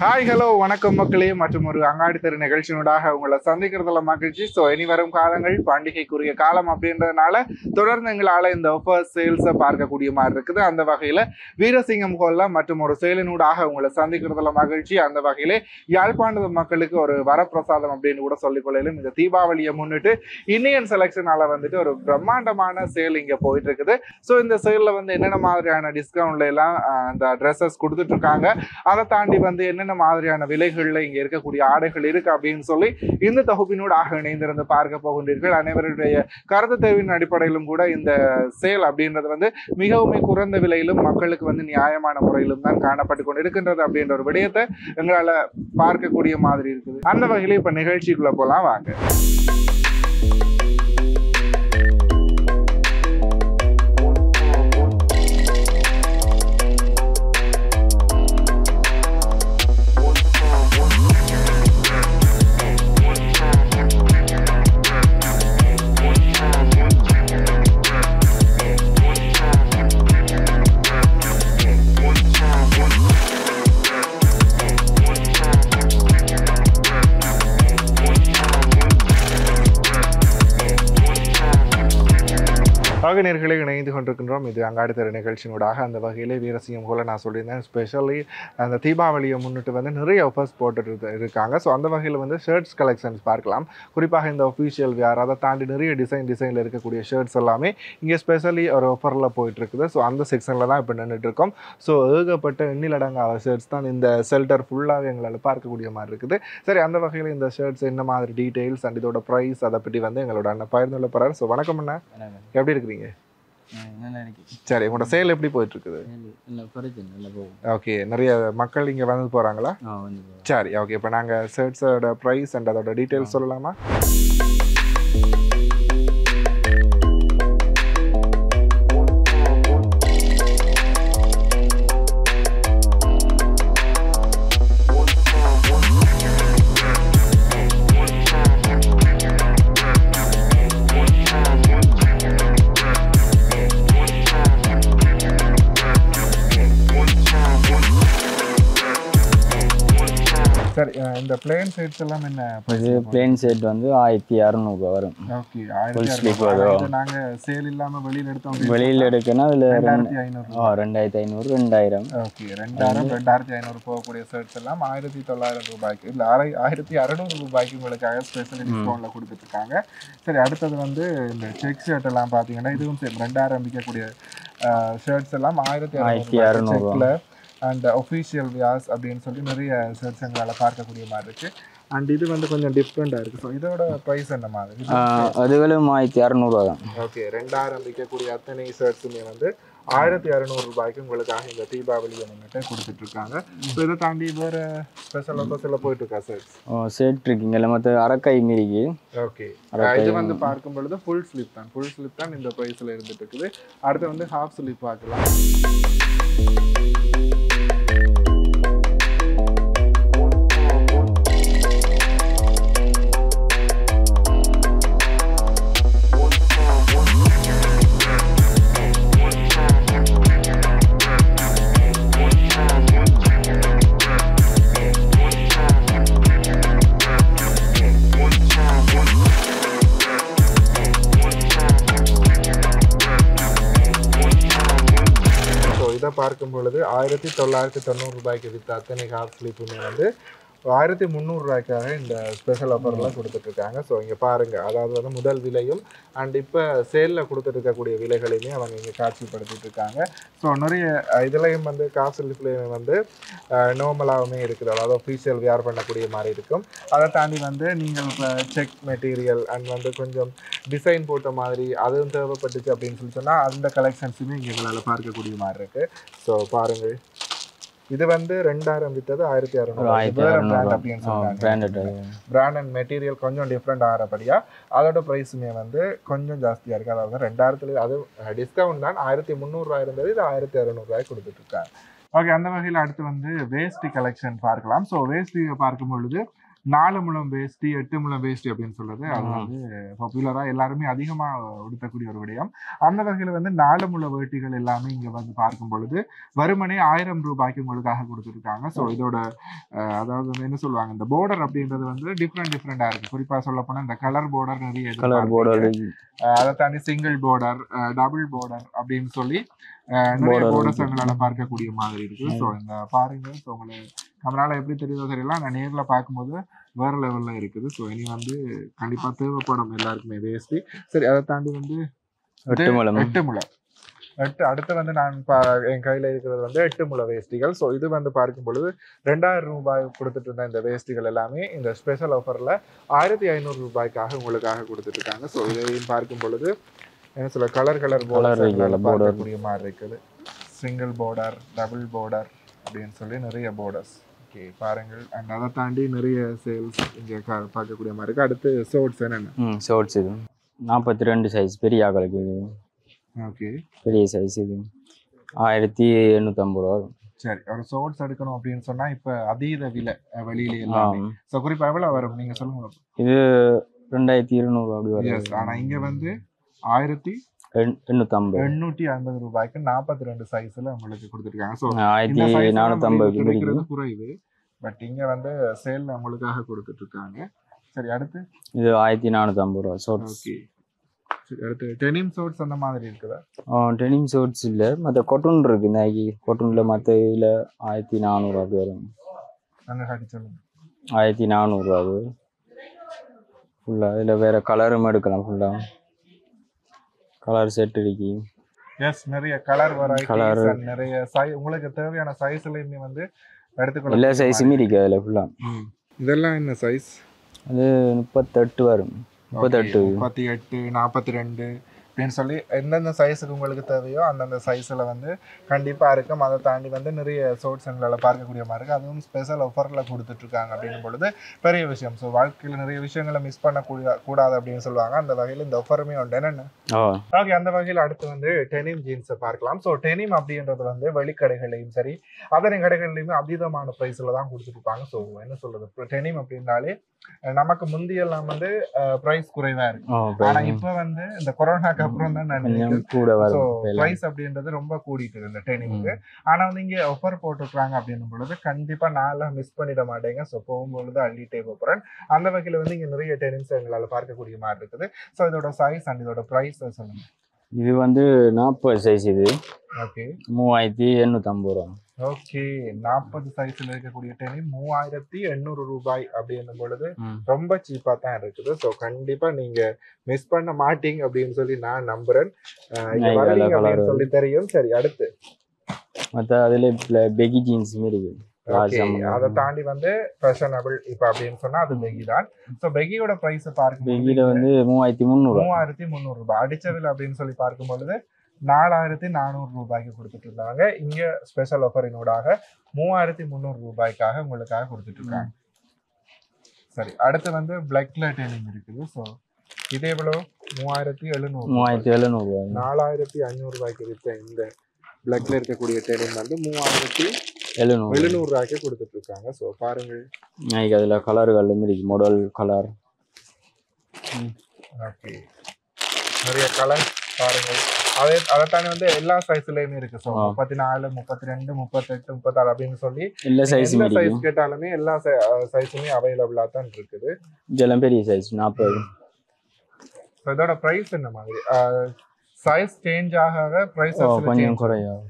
Hi hello வணக்கம் மக்களே மற்றும் ஒரு அங்காடி தெரு நிகழ்ச்சியினூடாக உங்களை சந்திக்கிறதுல மகிழ்ச்சி. ஸோ இனி வரும் காலங்கள் பண்டிகைக்குரிய காலம் அப்படின்றதுனால தொடர்ந்து எங்களால் இந்த ஆஃபர் சேல்ஸை பார்க்கக்கூடிய மாதிரி இருக்குது. அந்த வகையில் வீரசிங்கம் ஹோலில் மற்றும் ஒரு சேலினூடாக உங்களை சந்திக்கிறதுல மகிழ்ச்சி. அந்த வகையிலே யாழ்ப்பாண மக்களுக்கு ஒரு வரப்பிரசாதம் அப்படின்னு கூட சொல்லிக்கொள்ளையிலும் இந்த தீபாவளியை முன்னிட்டு இந்தியன் செலெக்ஷனால வந்துட்டு ஒரு பிரம்மாண்டமான சேல் இங்கே போயிட்டு இருக்குது. ஸோ இந்த சேலில் வந்து என்னென்ன மாதிரியான டிஸ்கவுண்ட்ல எல்லாம் இந்த ட்ரெஸ்ஸஸ் கொடுத்துட்டு இருக்காங்க, அதை தாண்டி வந்து என்னென்ன மாதிரியான விலைகள்ல இங்க இருக்கக்கூடிய ஆடைகள் இருக்கு அப்படின்னு சொல்லி இந்த தொகுப்பினூடாக இணைந்திருந்து பார்க்க போகின்றீர்கள். அனைவருடைய கருத்து தேர்வின் அடிப்படையிலும் கூட இந்த சேல் அப்படின்றது வந்து மிகவும் குறைந்த விலையிலும் மக்களுக்கு வந்து நியாயமான முறையிலும் தான் காணப்பட்டு கொண்டு இருக்கின்றது அப்படின்ற ஒரு விடயத்தை எங்களால பார்க்கக்கூடிய மாதிரி இருக்குது. அந்த வகையில இப்ப நிகழ்ச்சிக்குள்ள போலாம் வாங்க. நேயர்களே இணைந்து கொண்டிருக்கின்றோம். இது அங்காடி தெரு நிகழ்ச்சியினூடாக. அந்த வகையிலே வீரசிங்கம் போல நான் சொல்லியிருந்தேன், ஸ்பெஷலி அந்த தீபாவளியை முன்னிட்டு வந்து நிறைய ஆஃபர்ஸ் போட்டுட்டு இருக்காங்க. ஸோ அந்த வகையில் வந்து ஷர்ட்ஸ் கலெக்ஷன்ஸ் பார்க்கலாம். குறிப்பாக இந்த ஒஃபிஷியல் வியர், அதை தாண்டி நிறைய டிசைனில் இருக்கக்கூடிய ஷர்ட்ஸ் எல்லாமே இங்கே ஸ்பெஷலி ஒரு ஆஃபரில் போயிட்டு இருக்குது. ஸோ அந்த செக்ஷனில் தான் இப்போ நின்றுட்டு இருக்கோம். ஸோ ஏகப்பட்ட எண்ணிலடங்காத ஷர்ட்ஸ் தான் இந்த ஷெல்டர் ஃபுல்லாகவே எங்களால் பார்க்கக்கூடிய மாதிரி இருக்குது. சரி, அந்த வகையில் இந்த ஷர்ட்ஸ் என்ன மாதிரி டீட்டெயில்ஸ் அண்ட் இதோட ப்ரைஸ் அதை பற்றி வந்து எங்களோட அண்ணன் பகிர்ந்துள்ள போகிறார். ஸோ வணக்கம் அண்ணா, எப்படி இருக்கிறீங்க? சரி, உங்களோட சேல் எப்படி போயிட்டு இருக்குது? ஓகே, நிறைய மக்கள் இங்கே வந்து போகிறாங்களா? சரி, ஓகே. இப்போ நாங்கள் ஷர்ட்ஸோட ப்ரைஸ் அண்ட் அதோட டீட்டெயில்ஸ் சொல்லலாமா? சரி, இந்த பிளேன் செட்ஸ் எல்லாம் என்ன? இது பிளேன் செட் வந்து 1600 வரும். ஓகே, 1600. நாங்க சேல் இல்லாம வெளியில எடுத்தோம். வெளியில எடுக்கனா அதுல 2500. 2500 2000. ஓகே, 2000 2500 போகக்கூடிய ஷர்ட்ஸ் எல்லாம் 1900 ரூபாய்க்கு இல்ல 1600 ரூபாய்க்கு உங்களுக்காக ஸ்பெஷல் டிஸ்கவுண்ட்ல கொடுத்துட்டு இருக்காங்க. சரி, அடுத்தது வந்து இந்த செக் ஷர்ட் எல்லாம் பாத்தீங்கன்னா இதுவும் 2000 விற்கக்கூடிய ஷர்ட்ஸ் எல்லாம் 1600 அண்ட் ஒஃபிஷியல் வியாஸ் அப்படின்னு சொல்லி நிறைய ஷர்ட்ஸ் எங்களால் பார்க்கக்கூடிய மாதிரி இருக்குது. அண்ட் இது வந்து கொஞ்சம் டிஃப்ரெண்ட்டாக இருக்குது. ஸோ இதோட ப்ரைஸ் என்ன மாதிரி? அதுகளும் 1600 தான். ஓகே, 2000 விற்கக்கூடிய அத்தனை ஷர்ட்ஸுமே வந்து 1600 ரூபாய்க்கு உங்களுக்காக இந்த தீபாவளியை முன்னிட்டு கொடுத்துட்ருக்காங்க. ஸோ இதை தாண்டி வேறு ஸ்பெஷல் ஆஃபர்ஸில் போயிட்டுருக்கா ஷர்ட்ஸ்? ஷர்ட் இருக்குங்க இல்லை மற்ற அரைக்கை மீறிக்கு. ஓகே, இது வந்து பார்க்கும் பொழுது ஃபுல் ஸ்லிப் தான் இந்த ப்ரைஸில் இருந்துட்டு இருக்குது. அடுத்து வந்து ஹாஃப் ஸ்லிப் பார்க்கலாம். பார்க்கும் பொழுது 1990 ரூபாய்க்கு விற்ற அத்தனை ஹாஃப் ஸ்லீப்புமே வந்து 1300 ரூபாய்க்காக இந்த ஸ்பெஷல் ஆஃபர்லாம் கொடுத்துட்ருக்காங்க. ஸோ இங்கே பாருங்கள், அதாவது வந்து முதல் விலையும் அண்ட் இப்போ சேலில் கொடுத்துட்டு இருக்கக்கூடிய விலைகளையுமே அவங்க இங்கே காட்சிப்படுத்திட்டு இருக்காங்க. ஸோ நிறைய இதுலேயும் வந்து காசு ஸ்லிப்லேயும் வந்து நார்மலாகவுமே இருக்குது, அதாவது ஒஃபிஷியல் வியர் பண்ணக்கூடிய மாதிரி இருக்கும். அதை தாண்டி வந்து நீங்கள் இப்போ செக் மெட்டீரியல் அண்ட் வந்து கொஞ்சம் டிசைன் போட்ட மாதிரி அதுவும் தேவைப்பட்டுச்சு அப்படின்னு சொல்லி சொன்னால் அந்த கலெக்ஷன்ஸுமே இங்கே எங்களால் பார்க்கக்கூடிய மாதிரி இருக்குது. ஸோ பாருங்கள், இது வந்து 2000 வித்தது 1600 அப்படின்னு சொல்றாங்க. பிராண்ட் அண்ட் மெட்டீரியல் கொஞ்சம் டிஃப்ரெண்ட் ஆகிறபடியா அதோட ப்ரைஸுமே வந்து கொஞ்சம் ஜாஸ்தியாக இருக்குது. அதாவது 2000 அது டிஸ்கவுண்ட் தான் 1300 ரூபாய் இருந்தது, இது 1600 ரூபாய் கொடுத்துட்டு இருக்காங்க. ஓகே, அந்த வகையில் அடுத்து வந்து வேஷ்டி கலெக்ஷன் பார்க்கலாம். ஸோ வேஷ்டியை பார்க்கும் பொழுது 4 முழம் வேஷ்டி 8 முழம் வேஷ்டி அப்படின்னு சொல்றது அது வந்து பாப்புலரா எல்லாருமே அதிகமா உடுத்தக்கூடிய ஒரு விடயம். அந்த வகையில வந்து 4 முழ வேட்டிகள் எல்லாமே இங்க வந்து பார்க்கும் பொழுது வெறுமனே 1000 ரூபாய்க்கு உங்களுக்காக கொடுத்துருக்காங்க. ஸோ இதோட அதாவது வந்து என்ன சொல்லுவாங்க, இந்த border அப்படின்றது வந்து டிஃப்ரெண்டா இருக்கு. குறிப்பா சொல்ல போனா இந்த கலர் border நிறைய கலர் போர்டு அதை தாண்டி சிங்கிள் border, டபுள் border அப்படின்னு சொல்லி நிறைய borders எங்களால பார்க்கக்கூடிய மாதிரி இருக்கு. ஸோ இந்த பாருங்க, ஸோ உங்களுக்கு நம்மளால எப்படி தெரியுதோ தெரியல, நான் நேர்ல பார்க்கும்போது வேற லெவல்ல இருக்குது. ஸோ இனி வந்து கண்டிப்பா தேவைப்படும் எல்லாருக்குமே வேஷ்டி. சரி, அதை தாண்டி வந்து 8 முழம் 8 முழம் அடுத்து வந்து நான் என் கையில இருக்கிறது வந்து 8 முழ வேஷ்டிகள். ஸோ இது வந்து பார்க்கும் பொழுது 2000 ரூபாய் கொடுத்துட்டு இருந்த இந்த வேஷ்டிகள் எல்லாமே இந்த ஸ்பெஷல் ஆஃபர்ல 1500 ரூபாய்க்காக உங்களுக்காக கொடுத்துட்டு இருக்காங்க. ஸோ இதையும் பார்க்கும் பொழுது என்ன சொல்ல, கலர் பார்க்கக்கூடிய மாதிரி இருக்குது. சிங்கிள் border, டபுள் border அப்படின்னு சொல்லி நிறைய borders. ஓகே பாருங்கள். அண்ட் அதை தாண்டி நிறைய சேல்ஸ் இங்கே பார்க்கக்கூடிய மாதிரி இருக்கு. அடுத்து ஷோர்ட்ஸ் என்னென்ன? ஷோர்ட்ஸ் இது 42 சைஸ் பெரிய ஆக்களுக்கு. ஓகே, பெரிய சைஸ் இது 1850 ரூபா வரும். சரி, ஒரு ஷோர்ட்ஸ் எடுக்கணும் அப்படின்னு சொன்னா இப்ப அதீத விலை வெளியில எல்லாம். ஸோ குறிப்பா எவ்வளவு வரும் நீங்க சொல்லுங்க. இது 2200 அப்படி வரும். எஸ், ஆனா இங்க வந்து 1850 ரூபாய்க்கு 42 சைஸ்ல உங்களுக்கு கொடுத்துருக்காங்க. ஸோ 1450 கிடைக்கிறது குறைவு, பட் இங்க வந்து சேல்ல உங்களுக்காக கொடுத்துட்டு இருக்காங்க. சரி, அடுத்து இது 1450 ரூபா ஷோர்ட்ஸ். ஓகே, சரி, அடுத்து டெனிம் ஷோர்ட்ஸ் அந்த மாதிரி இருக்குதா? டெனிம் ஷோர்ட்ஸ் இல்லை, மற்ற கொட்டன் இருக்கு. நாய்க்கு கொட்டனில் மற்ற இதில் 1400 அப்படி வரும். அங்கே காட்டி சொல்லுங்க. 1400 ரூபா அது ஃபுல்லாக. இதில் வேறு கலரும் எடுக்கலாம். ஃபுல்லாக கலர் செட் இருக்கு. எஸ், நிறைய கலர் கலர் நிறைய உங்களுக்கு தேவையான சைஸ்லயுமே வந்து எடுத்துக்கலாம். எல்லா சைஸுமே இருக்கு அதில் ஃபுல்லாக. இதெல்லாம் என்ன சைஸ்? அது 38 வரும். 38, 38, 42 அப்படின்னு சொல்லி எந்தெந்த சைஸுக்கு உங்களுக்கு தேவையோ அந்தந்த சைஸில் வந்து கண்டிப்பாக இருக்கும். அதை தாண்டி வந்து நிறைய ஷோர்ட்ஸ் எங்களால் பார்க்கக்கூடிய மாதிரி இருக்குது. அதுவும் ஸ்பெஷல் ஆஃபரில் கொடுத்துட்ருக்காங்க அப்படின்னும் பொழுது பெரிய விஷயம். ஸோ வாழ்க்கையில் நிறைய விஷயங்களை மிஸ் பண்ணக்கூடாது அப்படின்னு சொல்லுவாங்க. அந்த வகையில் இந்த ஆஃபருமே உண்டு. என்னென்ன? ஓகே, அந்த வகையில் அடுத்து வந்து டெனிம் ஜீன்ஸை பார்க்கலாம். ஸோ டெனிம் அப்படின்றது வந்து வெளிக்கடைகள்லையும் சரி அதனை கடைகள்லையுமே அதீதமான ப்ரைஸில் தான் கொடுத்துருப்பாங்க. ஸோ என்ன சொல்கிறது, டெனிம் அப்படின்னாலே நமக்கு முந்தியெல்லாம் வந்து பிரைஸ் குறைவா இருக்கு. ஆனா இப்ப வந்து இந்த கொரோனாக்கு அப்புறம் தான் பிரைஸ் அப்படின்றது ரொம்ப கூடிட்டு இருக்கு இந்த டெனிமுக்கு. ஆனா வந்து இங்க ஆஃபர் போட்டுருக்காங்க அப்படின்னும் பொழுது கண்டிப்பா நான்லாம் மிஸ் பண்ணிட மாட்டேங்க. ஸோ போகும்பொழுது அள்ளிட்டே போறேன். அந்த வகையில வந்து இங்க நிறைய டெனிம்ஸ் எங்களால பார்க்கக்கூடிய மாதிரி இருக்குது. ஸோ இதோட சைஸ் அண்ட் இதோட பிரைஸ் சொல்லுங்க. இது வந்து 40 சைஸ். இது ஓகே, 3850 ரூபா. ஓகே, 40 சைஸ்ல இருக்கக்கூடிய டெனிம் 3800 ரூபாய் அப்படின்னும் பொழுது ரொம்ப சீப்பா தான் இருக்குது. ஸோ கண்டிப்பா நீங்க மிஸ் பண்ண மாட்டீங்க அப்படின்னு சொல்லி நான் நம்புறேன். சொல்லி தெரியும். சரி, அடுத்து மற்ற அதுல பெகி ஜீன்ஸ் இருக்கு. அதை தாண்டி வந்து ஃபேஷனபிள் இப்ப அப்படின்னு சொன்னா அது பெகி தான். ஸோ பெகியோட பிரைஸ் பார்க்கும் பெகில வந்து 3300 ரூபாய். அடிச்சவில் அப்படின்னு சொல்லி பார்க்கும் பொழுது 4400 ரூபாய்க்கு கொடுத்துட்டு இருந்தாங்க. இங்க ஸ்பெஷல் ஆஃபரினோடாக 3300 ரூபாய்க்காக உங்களுக்காக கொடுத்துட்டு இருக்காங்க. சரி, அடுத்து வந்து பிளாக்ல டெனிம் இருக்குது. ஸோ இதே எவ்வளவு? 3700 4500 ரூபாய்க்கு வித்த இந்த பிளாக்ல இருக்கக்கூடிய டெனிம் வந்து 3700 ரூபாய்க்கு கொடுத்துட்டு இருக்காங்க. ஸோ பாருங்க, அதுல கலர்கள் இருக்கு, மாடல் கலர். ஓகே, நிறைய கலர் பாருங்க. அதை தாண்டி வந்து எல்லா சைஸ்லயுமே இருக்கு. ஸோ 34, 32, 38, 36 அப்படின்னு சொல்லி எல்லா சைஸ் கேட்டாலுமே எல்லா சைஸுமே அவைலபிளா தான் இருக்குது. இதெல்லாம் பெரிய சைஸ் 40. இதோட பிரைஸ் என்ன மாதிரி? சைஸ் சேஞ்ச் ஆக பிரைஸ் கொஞ்சம் குறையும்.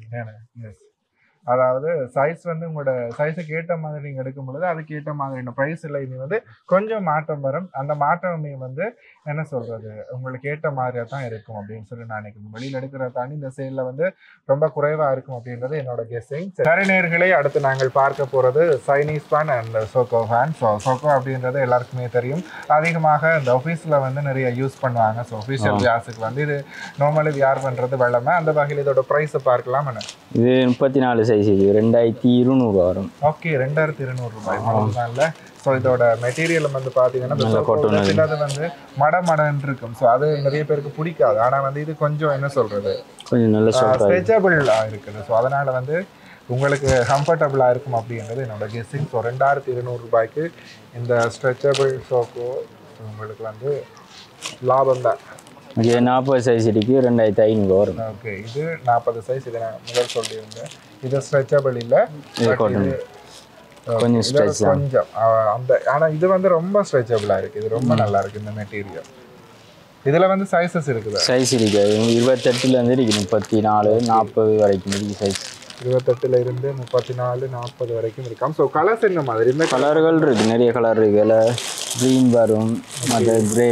அதாவது சைஸ் வந்து உங்களோட சைஸுக்கு ஏற்ற மாதிரி நீங்க எடுக்கும் பொழுது அதுக்கு ஏற்ற மாதிரியான பிரைஸ்ல இனி வந்து கொஞ்சம் மாற்றம் வரும். அந்த மாற்றமே வந்து என்ன சொல்றது, உங்களுக்கு ஏற்ற மாதிரியா தான் இருக்கும் அப்படின்னு சொல்லி நான் நினைக்கிறேன். வெளியில எடுக்கிறத தாண்டி இந்த சேல்ல வந்து ரொம்ப குறைவா இருக்கும் அப்படின்றது என்னோட கெஸ்ஸிங். சரி நேயர்களே, அடுத்து நாங்கள் பார்க்க போறது Chinese fan and choco fan. So choco அப்படின்றது எல்லாருக்குமே தெரியும். அதிகமாக இந்த ஆஃபீஸ்ல வந்து நிறைய யூஸ் பண்ணுவாங்க. ஸோ ஆஃபீஷியல் வியாஸுக்கு வந்து இது நார்மலி வியார் பண்றது வெள்ளமே. அந்த வகையில் இதோட ப்ரைஸை பார்க்கலாம். இது 34 சைஸ். இது 2200 வரும். ஓகே, 2200 ரூபாய் மட்டும்தான்ல. ஸோ இதோட மெட்டீரியல் வந்து பார்த்தீங்கன்னா அது வந்து மடன்னு இருக்கும். ஸோ அது நிறைய பேருக்கு பிடிக்காது. ஆனால் வந்து இது கொஞ்சம் என்ன சொல்றது, கொஞ்சம் நல்ல ஸ்ட்ரெச்சபிள் இருக்குது. ஸோ அதனால வந்து உங்களுக்கு கம்ஃபர்டபுளாக இருக்கும் அப்படின்றது என்னோட கெஸ்ஸிங். ஸோ 2200 ரூபாய்க்கு இந்த ஸ்ட்ரெச்சபிள் சோஃபா உங்களுக்கு வந்து லாபம் தான். இது 40 சைஸ் இருக்கு 2500 வரும். ஓகே, இது 40 சைஸ். இதை நான் முதல் சொல்லியிருந்தேன். இது ஸ்ட்ரெச்சபிள் இல்லை, கொஞ்சம் ஸ்ட்ரெச் கொஞ்சம் அந்த. ஆனால் இது வந்து ரொம்ப ஸ்ட்ரெச்சபிளாக இருக்குது. இது ரொம்ப நல்லா இருக்குது இந்த மெட்டீரியல். இதில் வந்து சைஸஸ் இருக்குது. சைஸ் இருக்கு 28லேருந்து இருக்கு 34 40 வரைக்கும் இருக்கு சைஸ். 28ல இருந்து 34 40 வரைக்கும் இருக்காம். ஸோ கலர்ஸ் என்ன மாதிரி? இந்த கலர்கள் இருக்குது, நிறைய கலர் இருக்குது. அதில் க்ரீன் வரும், மற்ற கிரே,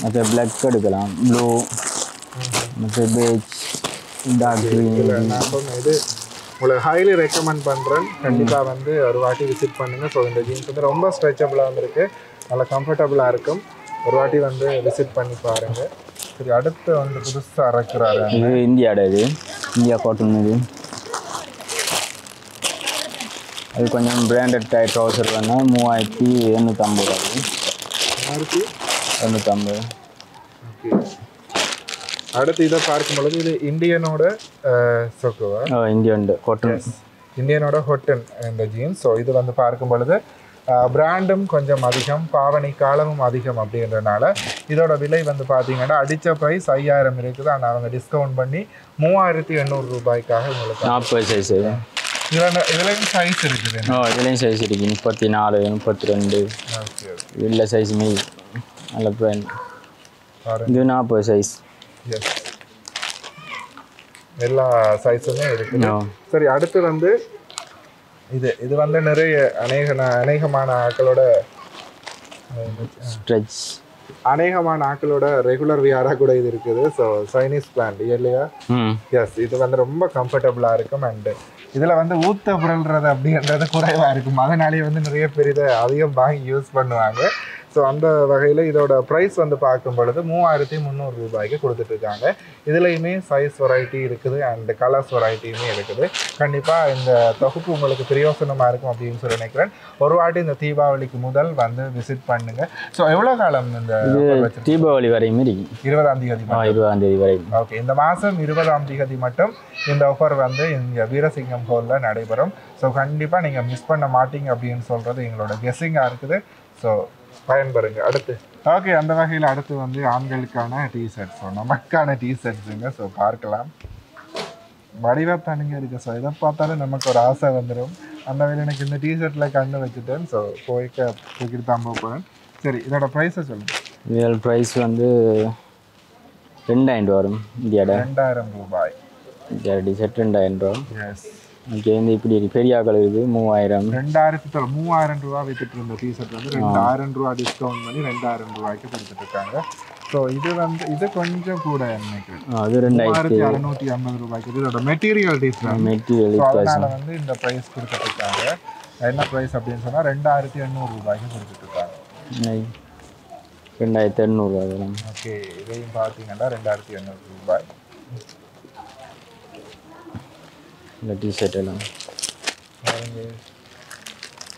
மற்ற பிளாக் எடுக்கலாம், ப்ளூ, மற்ற பேஜ், டார்க் க்ரீன். நான் சொன்னேன் இது உங்களுக்கு ஹைலி ரெக்கமெண்ட் பண்ணுறேன். கண்டிப்பாக வந்து ஒரு வாட்டி விசிட் பண்ணுங்கள். ஸோ இந்த ஜீன்ஸ் வந்து ரொம்ப ஸ்ட்ரெச்சபிளாக வந்துருக்கு, நல்லா கம்ஃபர்டபுளாக இருக்கும். ஒரு வாட்டி வந்து விசிட் பண்ணி பாருங்கள். சரி, அடுத்து வந்து புதுசாக இறக்குறாரு. இது இந்தியாவோட, இது இந்தியா காட்டன். இது அது கொஞ்சம் பிராண்டட் டைப் ட்ரௌசர் வேணால் 3850 ரூபா. 3850. ஓகே, அடுத்து இதை பார்க்கும் பொழுது இது இந்தியனோட சொக்குவா? இந்தியன் காட்டன், இந்தியனோட ஹொட்டன் இந்த ஜீன்ஸ். ஸோ இது வந்து பார்க்கும் பொழுது பிராண்டும் கொஞ்சம் அதிகம், பாவனை காலமும் அதிகம் அப்படின்றனால இதோட விலை வந்து பார்த்தீங்கன்னா அடித்த ப்ரைஸ் 5000 இருக்குது. ஆனால் அவங்க டிஸ்கவுண்ட் பண்ணி 3800 ரூபாய்க்காக உங்களுக்கு 40 சைஸ். இதுலேயும் சைஸ் இருக்குது. இதுலேயும் சைஸ் இருக்குது 34 32. இல்லை சைஸுமே நல்ல பிராண்ட். இது 40 சைஸ். எஸ், எல்லா சைஸுமே இருக்குது. சரி, அடுத்து வந்து இது வந்து நிறைய அநேகமான ஆட்களோட ஸ்ட்ரெச், அநேகமான ஆட்களோட ரெகுலர் வியாராக கூட இது இருக்குது. ஸோ சைனீஸ் பிராண்ட் இல்லையா? எஸ், இது வந்து ரொம்ப கம்ஃபர்டபுளாக இருக்கும். அண்டு இதில் வந்து ஊத்த புரள்றது அப்படின்றது குறைவாக இருக்கும். அதனாலேயே வந்து நிறைய பேர் இதை அதிகம் வாங்கி யூஸ் பண்ணுவாங்க. ஸோ அந்த வகையில் இதோட ப்ரைஸ் வந்து பார்க்கும் பொழுது 3300 ரூபாய்க்கு கொடுத்துட்ருக்காங்க. இதுலேயுமே சைஸ் வெரைட்டி இருக்குது அண்ட் கலர்ஸ் வெரைட்டியுமே இருக்குது. கண்டிப்பாக இந்த தொகுப்பு உங்களுக்கு பிரயோசனமாக இருக்கும் அப்படின்னு சொல்லி நினைக்கிறேன். ஒரு வாட்டி இந்த தீபாவளிக்கு முதல் வந்து விசிட் பண்ணுங்கள். ஸோ எவ்வளோ காலம் இந்த தீபாவளி வரையும் 20ஆம் தேதி? 20ஆம் தேதி வரை. ஓகே, இந்த மாதம் 20ஆம் தேதி மட்டும் இந்த ஆஃபர் வந்து இங்கே வீரசிங்கம் ஹாலில் நடைபெறும். ஸோ கண்டிப்பாக நீங்கள் மிஸ் பண்ண மாட்டீங்க அப்படின்னு சொல்கிறது எங்களோட கெஸ்ஸிங்காக இருக்குது. ஸோ பயன்பெறுங்க. அடுத்து ஓகே, அந்த வகையில் அடுத்து வந்து ஆண்களுக்கான டிஷர்ட்ஸ், ஸோ நமக்கான டிஷர்ட்ஸுங்க. ஸோ பார்க்கலாம், வடிவத்தானுங்க இருக்குது. ஸோ இதை பார்த்தாலும் நமக்கு ஒரு ஆசை வந்துடும். அந்த வகையில் எனக்கு இந்த டிஷர்ட்டில் கண்ணு வச்சுட்டேன். ஸோ தூக்கிட்டு தான் போகிறேன். சரி, இதோட ப்ரைஸை சொல்லுங்கள். இதோட ப்ரைஸ் வந்து 2000 வரும். இந்தியாவோட 2000 ரூபாய். இந்தியாவோட டிஷர்ட் 2000 ரூபா. Yes, okay. இந்த இப்படி பெரிய ஆக்கள் இது 3000. 3000 ரூபா வித்துட்டு இருந்த டிஷர்ட் வந்து 2000 ரூபா டிஸ்கவுண்ட் பண்ணி 2000 ரூபாய்க்கு கொடுத்துட்டு இருக்காங்க. ஸோ இது வந்து இது கொஞ்சம் கூட நினைக்கிறேன். அது 2650 ரூபாய்க்கு. இதோட மெட்டீரியல் டிஃப்ரெண்ட். அதனால வந்து இந்த ப்ரைஸ் கொடுத்துட்டு இருக்காங்க. என்ன ப்ரைஸ் அப்படின்னு சொன்னால் 2800 ரூபாய்க்கு கொடுத்துட்டு இருக்காங்க. 2800 அதெல்லாம். ஓகே, இதையும் பார்த்தீங்கன்னா 2800 ரூபாய். இந்த டிஷர்ட் எல்லாம்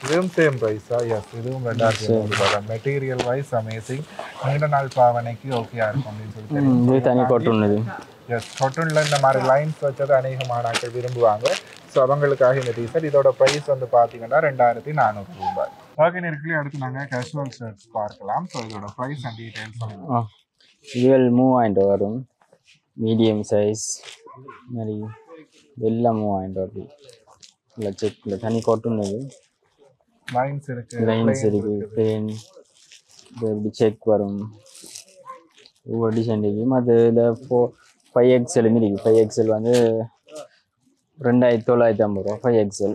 இதுவும் சேம் ப்ரைஸா? எஸ், இதுவும் 2800 ரூபாய் தான். Material wise amazing. நீண்ட நாள் பாவனைக்கு ஓகேயா இருக்கும் அப்படின்னு சொல்லிட்டு தனி காட்டன். இது எஸ், காட்டனில் இந்த மாதிரி லைன்ஸ் வச்சது அநேகமான ஆட்கள் விரும்புவாங்க. ஸோ அவங்களுக்காக இந்த டிஷர்ட். இதோட ப்ரைஸ் வந்து பார்த்தீங்கன்னா 2400 ரூபாய். ஓகே, நேரத்துலேயே அடுத்து நாங்கள் கேஷுவல் ஷர்ட்ஸ் பார்க்கலாம். ஸோ இதோட ப்ரைஸ் அண்ட் டீட்டெயில்ஸ் சொல்லுங்கள். இதுவல் 3000 வரும். மீடியம் சைஸ் மாதிரி எல்லாம் 3000 அப்படி. இல்லை செக்கில் தனி காட்டன். இது லைன்ஸ் இருக்குது, லைன்ஸ் இருக்குது, பெயின் இப்படி செக் வரும். ஒவ்வொரு டிசைன் இருக்குது. மற்ற இதில் 5XL இருக்குது. 5XL வந்து 2950 ரூபா. 5XL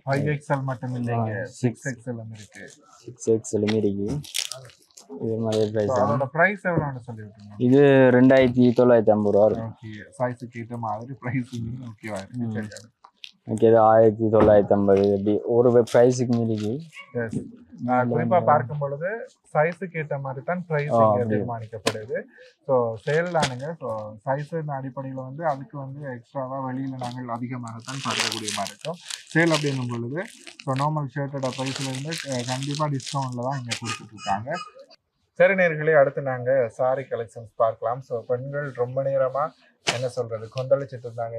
5XL மட்டும் இல்லைங்க, 6XL இருக்குது. 6XL இருக்குது. இது மாதிரி ப்ரைஸ். அதோட ப்ரைஸ் எவ்வளோன்னு சொல்லிவிட்டுங்க. இது 2950 ரூபா வரும். ஓகே, சைஸுக்கு ஏற்ற மாதிரி ப்ரைஸ் ஓகேவா இருக்கு. ஓகே, இது 1950 எப்படி ஒரு ப்ரைஸுக்கு மீறிக்கு. குறிப்பாக பார்க்கும் பொழுது சைஸுக்கு ஏற்ற மாதிரி தான் ப்ரைஸ் தீர்மானிக்கப்படுது. ஸோ சேல் தானுங்க. ஸோ சைஸின் அடிப்படையில் வந்து அதுக்கு வந்து எக்ஸ்ட்ராவாக வெளியில் நாங்கள் அதிகமாகத்தான் பார்க்கக்கூடிய மாதிரி இருக்கும். சேல் அப்படிங்கும் பொழுது ஸோ நார்மல் ஷர்ட்டோட ப்ரைஸ்லேருந்து கண்டிப்பாக டிஸ்கவுண்ட்டில் தான் இங்கே கொடுத்துட்ருக்காங்க. சரி நேர்களே, அடுத்து நாங்க சாரி கலெக்ஷன்ஸ் பார்க்கலாம். ஸோ பெண்கள் ரொம்ப நேரமா என்ன சொல்றது கொந்தளிச்சிட்டு இருந்தாங்க,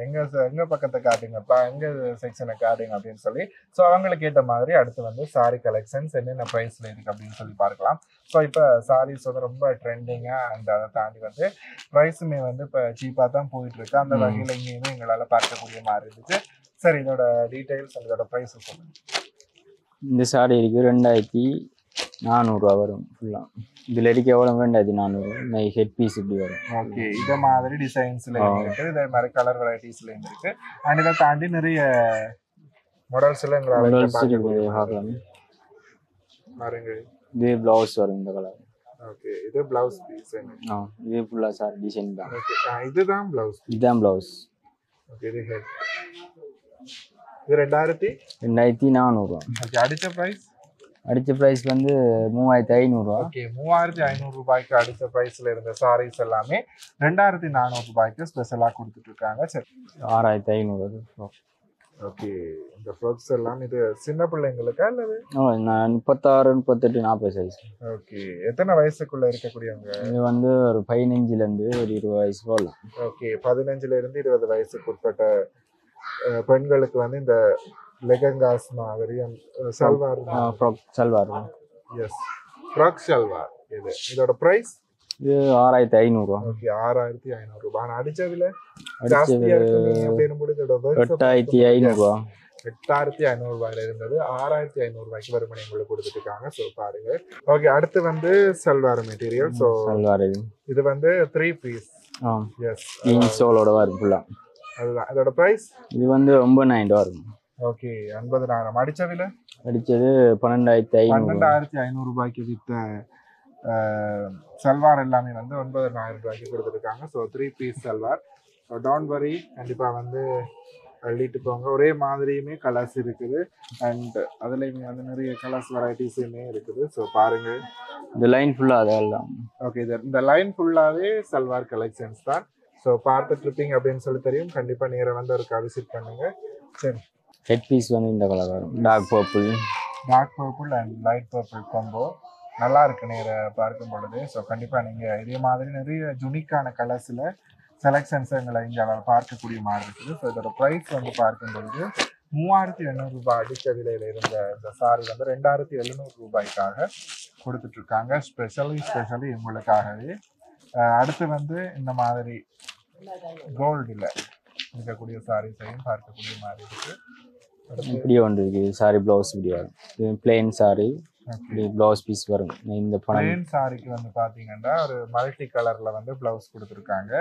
எங்க பக்கத்தை காட்டுங்கப்பா, எங்க செக்ஷனை காட்டுங்க அப்படின்னு சொல்லி. ஸோ அவங்களுக்கு ஏற்ற மாதிரி அடுத்து வந்து சாரி கலெக்ஷன்ஸ் என்னென்ன ப்ரைஸ்ல இருக்கு அப்படின்னு சொல்லி பார்க்கலாம். ஸோ இப்போ சாரீஸ் வந்து ரொம்ப ட்ரெண்டிங்கா அந்த அதை தாண்டி வந்து ப்ரைஸுமே வந்து இப்போ சீப்பாக தான் போயிட்டு இருக்கு. அந்த வகையில் இங்கேயுமே எங்களால் பார்க்கக்கூடிய மாதிரி இருந்துச்சு. சரி, இதோட டீட்டெயில்ஸ் இதோட ப்ரைஸ் சொல்லுங்க. இந்த சாரி இருக்கு 2400 வரும் ஃபுல்லாக. இதில் இருக்க எவ்வளோ 2400 ஹெட் பீஸ் இப்படி வரும். ஓகே, இதே மாதிரி டிசைன்ஸ்ல இருக்கு, இதே மாதிரி கலர் வெரைட்டிஸ்ல இருக்கு. அண்ட் இதை தாண்டி நிறைய மாடல்ஸ்ல பார்க்கலாம். பாருங்க, இது பிளவுஸ் வரும் இந்த கலர். ஓகே, இது பிளவுஸ் பீஸ். இது ஃபுல்லாக சாரி டிசைன் தான். ஓகே, இதுதான் பிளவுஸ். இதுதான் பிளவுஸ். ஓகே, இது ஹெட். இது 2400. ஓகே, அடிச்ச பிரைஸ் வந்து 3500. ஓகே, 3500 ரூபாய்க்கு அடிச்ச பிரைஸ்ல இருந்த சாரீஸ் எல்லாமே 2400 ரூபாய்க்கு ஸ்பெஷலா கொடுத்துட்டு இருக்காங்க. சரி, 6500. ஓகே, இந்த ஃப்ராக்ஸ் எல்லாம் இது சின்ன பிள்ளைங்களுக்கா அல்லது? நான் 36, 38, 40 சைஸ். ஓகே, எத்தனை வயசுக்குள்ள இருக்கக்கூடியவங்க? இது வந்து ஒரு 15லேருந்து ஒரு 20 வயசு போகலாம். ஓகே, 15 இருந்து 20 வயசுக்கு உட்பட்ட பெண்களுக்கு வந்து இந்த லெகங்காஸ் மாதிரி சல்வார் சல்வார். Yes, frock salwar. இதோட பிரைஸ் இது 6500. ஓகே, 6500 ரூபாய். ஆனா அடிச்சதுல ஜாஸ்தியா இருக்கு அப்படினும்போது இதோட 8500. 8500 ரூபாயில இருந்தது 6500 ரூபாய்க்கு வருமானம் உங்களுக்கு கொடுத்துட்டு இருக்காங்க. ஸோ பாருங்க. ஓகே, அடுத்து வந்து சல்வார் மெட்டீரியல். ஸோ சல்வார் இது வந்து 3 பீஸ். எஸ், இன்சோலோட வரும் ஃபுல்லா. அதுதான் இதோட பிரைஸ். இது வந்து 9,000 வரும். ஓகே, 80,000. அடிச்சதுல அடிச்சது 12,500 ரூபாய்க்கு வித்த சல்வார் எல்லாமே வந்து 9,000 ரூபாய்க்கு கொடுத்துருக்காங்க. So 3 piece salwar. Don't worry, கண்டிப்பா வந்து அள்ளிட்டு போங்க. ஒரே மாதிரியுமே கலர்ஸ் இருக்குது. அண்ட் அதுலேயுமே வந்து நிறைய கலர்ஸ் வெரைட்டிஸுமே இருக்குது. ஸோ பாருங்க, இந்த லைன் ஃபுல்லா அதெல்லாம். ஓகே, இந்த லைன் ஃபுல்லாவே சல்வார் கலெக்ஷன்ஸ் தான். ஸோ பார்த்துட்டு இருப்பீங்க அப்படின்னு சொல்லி தெரியும். கண்டிப்பா நேரா வந்து ஒரு விசிட் பண்ணுங்க. சரி, ஹெட் பீஸ் வந்து இந்த கலர் வரும். Dark purple and light purple combo நல்லா இருக்கு நேர பார்க்கும் பொழுது. ஸோ கண்டிப்பா நீங்க இதே மாதிரி நிறைய யுனிக்கான கலர்ஸ்ல செலெக்ஷன்ஸ் எங்களை இங்கே பார்க்கக்கூடிய மாதிரி இருக்குது. ஸோ இதோட ப்ரைஸ் வந்து பார்க்கும் பொழுது 3800 ரூபாய் அடிச்ச விலையில இருந்த இந்த சாரி வந்து 2700 ரூபாய்க்காக கொடுத்துட்டு இருக்காங்க. ஸ்பெஷலி உங்களுக்காகவே. அடுத்து வந்து இந்த மாதிரி கோல்டுல இருக்கக்கூடிய சாரீஸையும் பார்க்கக்கூடிய மாதிரி இருக்கு. இப்படியே ஒன்று இருக்கு. சாரி பிளவுஸ் இப்படி வரும். இது பிளெயின் சாரி, பிளவுஸ் பீஸ் வரும். இந்த பிளெயின் சாரிக்கு வந்து பாத்தீங்கன்னா ஒரு மல்டி கலர்ல வந்து பிளவுஸ் கொடுத்துருக்காங்க.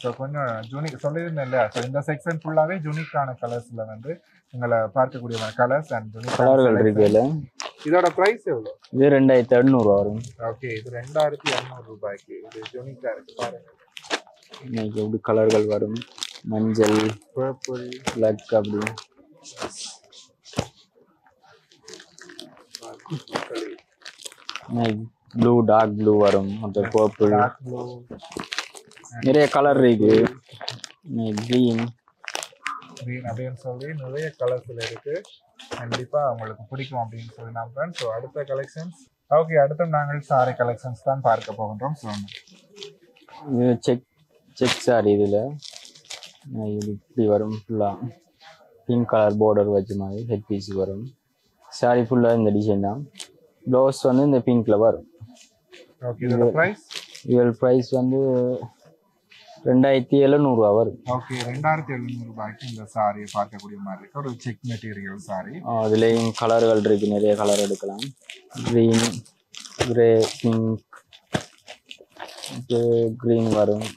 ஸோ கொஞ்சம் ஜூனிக் சொல்லியிருந்தேன் இல்லையா. ஸோ இந்த செக்ஷன் ஃபுல்லாவே ஜூனிக்கான கலர்ஸ்ல வந்து உங்களை பார்க்கக்கூடிய கலர்ஸ் அண்ட் ஜூனிக் கலர்கள் இருக்குல்ல. இதோட பிரைஸ் எவ்வளோ? இது 2800 வரும். ஓகே, இது 2800 ரூபாய்க்கு. இது ஜூனிக்கா இருக்கு பாருங்க. இன்னைக்கு எப்படி கலர்கள் வரும், மஞ்சள், பர்பிள், பிளாக், அப்படி ப்ளூ, டார்க் ப்ளூ வரும். அப்புறம் பர்பிள், நிறைய கலர் இருக்கு. கிரீன் அப்படின்னு சொல்லி நிறைய கலர்ஸ்ல இருக்கு. கண்டிப்பா உங்களுக்கு பிடிக்கும் அப்படின்னு சொல்லி நம்புறேன். ஸோ அடுத்த கலெக்ஷன்ஸ். ஓகே, அடுத்து நாங்கள் சாரி கலெக்ஷன்ஸ் தான் பார்க்க போகின்றோம். ஸோ இது செக் சாரி. இதில் இப்படி வரும். ஃபுல்லாக பிங்க் கலர் பார்டர் வச்ச மாதிரி ஹெட் பீஸ் வரும். சாரி ஃபுல்லாக இந்த டிசைன் தான். ப்ளவுஸ் வந்து இந்த பிங்க்ல வரும். ஓகே, இதோட பிரைஸ்? இதோட பிரைஸ் வந்து 2700 வரும். ஓகே, 2700 ரூபாய்க்கு இந்த சாரியை பார்க்கக்கூடிய மாதிரி இருக்கு. ஒரு செக் மெட்டீரியல் சாரி. அதுலேயும் கலர்கள் இருக்கு, நிறைய கலர் எடுக்கலாம். க்ரீன், கிரே, பிங்க், க்ரீன் வரும்,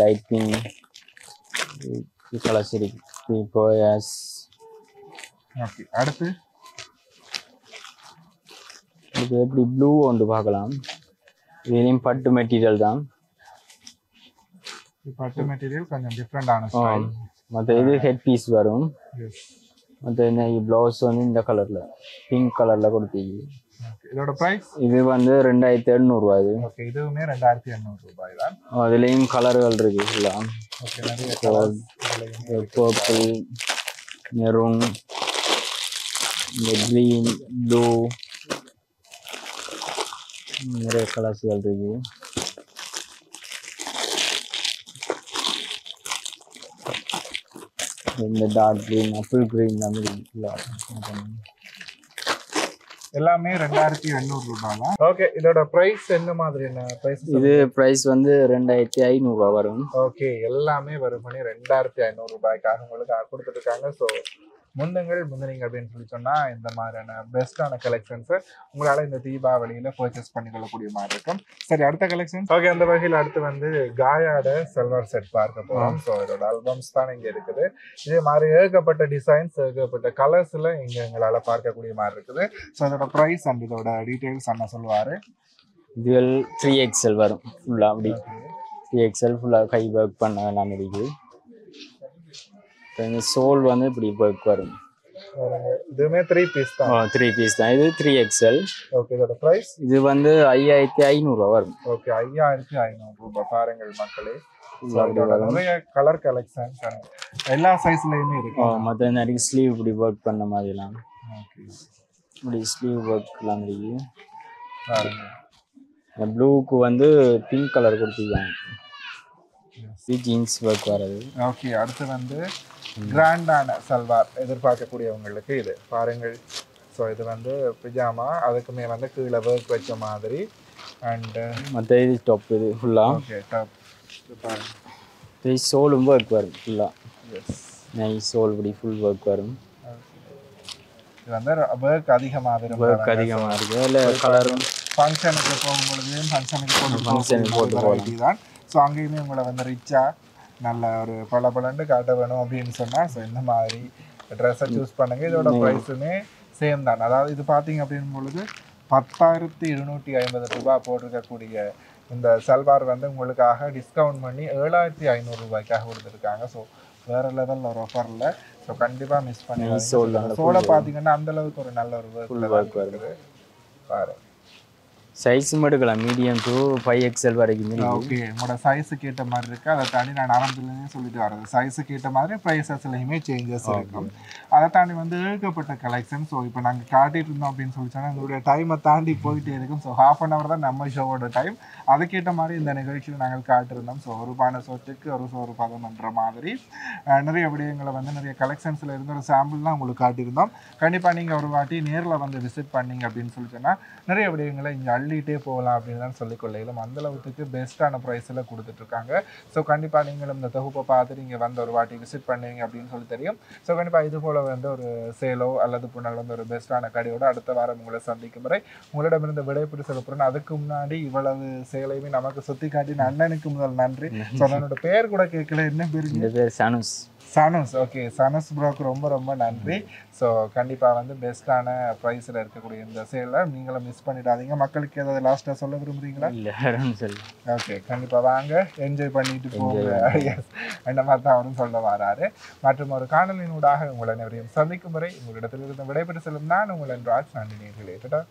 லைட் பிங்க் கலர்ஸ் இருக்கு. இப்போ ஓகே, அடுத்து இது எப்படி ப்ளூ ஒன்று பார்க்கலாம். இதுலேயும் பட்டு மெட்டீரியல் தான். பட்டு மெட்டீரியல் கொஞ்சம் டிஃப்ரெண்டான ஸ்டைல். மற்ற இது ஹெட் பீஸ் வரும். மற்ற இந்த ப்ளவுஸ் வந்து இந்த கலர்ல பிங்க் கலர்ல கொடுத்தீங்க. இதோட பிரைஸ்? இது வந்து 2800 ரூபாய். ஓகே, இதுவுமே 2800 ரூபாய் தான். அதுலேயும் கலர்கள் இருக்கு ஃபுல்லா. ஓகே, நிறைய கலர்ஸ். பர்பிள், மெரூன், இந்த கிரீன், ப்ளூ, நிறைய கலர்ஸ்கள் இருக்கு. இந்த டார்க் கிரீன், ஆப்பிள் கிரீன் மாதிரி எல்லாமே 2800 ரூபாய் தான். ஓகே, இதோட பிரைஸ் என்ன மாதிரி என்ன பிரைஸ்? இது பிரைஸ் வந்து 2500 ரூபா வரும். ஓகே, எல்லாமே வரும் பண்ணி 2500 ரூபாய்க்காக உங்களுக்கு கொடுத்துட்டு இருக்காங்க. ஸோ முந்தனீங்க அப்படின்னு சொல்லி சொன்னா இந்த மாதிரியான பெஸ்டான கலெக்ஷன்ஸ் உங்களால இந்த தீபாவளியில பர்ச்சேஸ் பண்ணிக்கொள்ளக்கூடிய மாதிரி இருக்கும். சரி, அடுத்த கலெக்ஷன். ஓகே, அந்த வகையில் அடுத்து வந்து காயாட செல்வர் செட் பார்க்க போறோம். ஸோ இதோட ஆல்பம்ஸ் தான் இங்க இருக்குது. இதே மாதிரி ஏகப்பட்ட டிசைன்ஸ், ஏகப்பட்ட கலர்ஸ்ல இங்க எங்களால பார்க்கக்கூடிய மாதிரி இருக்குது. ஸோ இதோட ப்ரைஸ் அண்ட் இதோட டீடைல்ஸ் அண்ணா சொல்லுவாரு. இதுகள் 3XL வரும் ஃபுல்லா. அப்படி 3XL ஃபுல்லா கை ஒர்க் பண்ண எல்லாம் இருக்குது. இந்த சோல் வந்து இப்படி ஒர்க் வரும். இதுமே 3 பீஸ் தான். 3 பீஸ் தான். இது 3XL. ஓகே, இதோட பிரைஸ் இது வந்து 5500 ரூபா வரும். ஓகே, 5500 ரூபாய். பாருங்கள் மக்களே, நிறைய கலர் கலெக்ஷன்ஸ் எல்லா சைஸ்லயுமே இருக்கு. மற்ற நிறைய ஸ்லீவ் இப்படி ஒர்க் பண்ண மாதிரிலாம். இப்படி ஸ்லீவ் ஒர்க்லாம் இருக்கு. இந்த ப்ளூக்கு வந்து பிங்க் கலர் கொடுத்துருக்காங்க. ஜீன்ஸ் ஒர்க் வர்றது. ஓகே, அடுத்து வந்து கிராண்டான சல்வார் எதிர்பார்க்கக்கூடியவங்களுக்கு இது பாருங்கள். ஸோ இது வந்து பிஜாமா, அதுக்குமே வந்து கீழே ஒர்க் வச்ச மாதிரி. அண்ட் மற்ற இது டாப் இது ஃபுல்லாக. ஓகே, டாப் இது சோலும் ஒர்க் வரும் ஃபுல்லாக. நைஸ் சோல் இப்படி ஃபுல் ஒர்க் வரும். இது வந்து ஒர்க் அதிகமாக வரும். ஒர்க் அதிகமாக இருக்குது. இல்லை கலரும் ஃபங்க்ஷனுக்கு போகும்பொழுது ஃபங்க்ஷனுக்கு போட்டு தான். ஸோ அங்கேயுமே உங்களை வந்து ரிச்சாக நல்ல ஒரு பளபளன்னு காட்ட வேணும் அப்படின்னு சொன்னால் ஸோ இந்த மாதிரி ட்ரெஸ்ஸை சூஸ் பண்ணுங்கள். இதோட ப்ரைஸுமே சேம் தான். அதாவது இது பார்த்தீங்க அப்படின் பொழுது 10,250 ரூபாய் போட்டிருக்கக்கூடிய இந்த சல்வார் வந்து உங்களுக்காக டிஸ்கவுண்ட் பண்ணி 7,500 ரூபாய்க்காக கொடுத்துருக்காங்க. ஸோ வேறு லெவலில் ஒரு ஆஃபரில். ஸோ கண்டிப்பாக மிஸ் பண்ணி சோலை பார்த்தீங்கன்னா அந்தளவுக்கு ஒரு நல்ல ஒரு ஒர்க் இருக்குது. பாரு, சைஸும் எடுக்கலாம். மீடியம் டு 5XL வரைக்கும். ஓகே, உங்களோட சைஸுக்கு ஏற்ற மாதிரி இருக்குது. அதை தாண்டி நான் ஆரம்பத்துலேருந்து சொல்லிட்டு வரது, சைஸுக்கு ஏற்ற மாதிரி ப்ரைஸஸ்லையுமே சேஞ்சஸ் இருக்கும். அதை தாண்டி வந்து ஏகப்பட்ட கலெக்ஷன். ஸோ இப்போ நாங்கள் காட்டிகிட்டு இருந்தோம் அப்படின்னு சொல்லி சொன்னால் எங்களுடைய டைமை தாண்டி போயிட்டே இருக்கும். ஸோ ½ hour தான் நம்ம ஷோவோட டைம். அதுக்கேற்ற மாதிரி இந்த நிகழ்ச்சியில் நாங்கள் காட்டியிருந்தோம். ஸோ ஒரு பானை சொத்துக்கு ஒரு சோறு பதம்ன்ற மாதிரி நிறைய விடயங்களை வந்து நிறைய கலெக்ஷன்ஸில் இருந்து ஒரு சாம்பிள் தான் உங்களுக்கு காட்டியிருந்தோம். கண்டிப்பாக நீங்கள் ஒரு வாட்டி நேரில் வந்து விசிட் பண்ணிங்க அப்படின்னு சொல்லி சொன்னால் நிறைய விடயங்களை இங்கே அள்ளிகிட்டே போகலாம் அப்படின்னு தான் சொல்லிக்கொள்ளையிலும் அந்தளவுக்கு பெஸ்ட்டான ப்ரைஸில் கொடுத்துட்ருக்காங்க. ஸோ கண்டிப்பாக நீங்களும் இந்த தொகுப்பை பார்த்துட்டு இங்கே வந்து ஒரு வாட்டி விசிட் பண்ணுவீங்க அப்படின்னு சொல்லி தெரியும். ஸோ கண்டிப்பாக இது போல் வந்து ஒரு சேலோ அல்லது புண்ணல் வந்து ஒரு பெஸ்ட்டான கடையோட அடுத்த வாரம் உங்களை சந்திக்கும் வரை உங்களிடமிருந்து விடைபெற்று செல்லப்படுறேன். அதுக்கு முன்னாடி இவ்வளவு சேலையுமே நமக்கு சுற்றி காட்டின அண்ணனுக்கு முதல் நன்றி. ஸோ அண்ணனோட பேர் கூட கேட்கல, என்ன பேர்? சானுஸ். சானுஸ். ஓகே, சானுஸ் ப்ரோக்கு ரொம்ப ரொம்ப நன்றி. ஸோ கண்டிப்பாக வந்து பெஸ்ட்டான ப்ரைஸில் இருக்கக்கூடிய இந்த சேலை நீங்களும் மிஸ் பண்ணிடாதீங்க. மக்களுக்கு ஏதாவது லாஸ்ட்டாக சொல்ல விரும்புகிறீங்களா? இல்லை, ஓகே, கண்டிப்பாக வாங்க, என்ஜாய் பண்ணிட்டு போங்க. எஸ், அந்த மாதிரி தான் அவரும் சொல்ல வராரு. மற்றும் ஒரு காணொலியினூடாக உங்களை அனைவரையும் சந்திக்கும் வரை உங்களிடத்திலிருந்து விடைபெற்று செல்லும் நான் உங்கள் ராஜ். நன்றி நேயர்களே.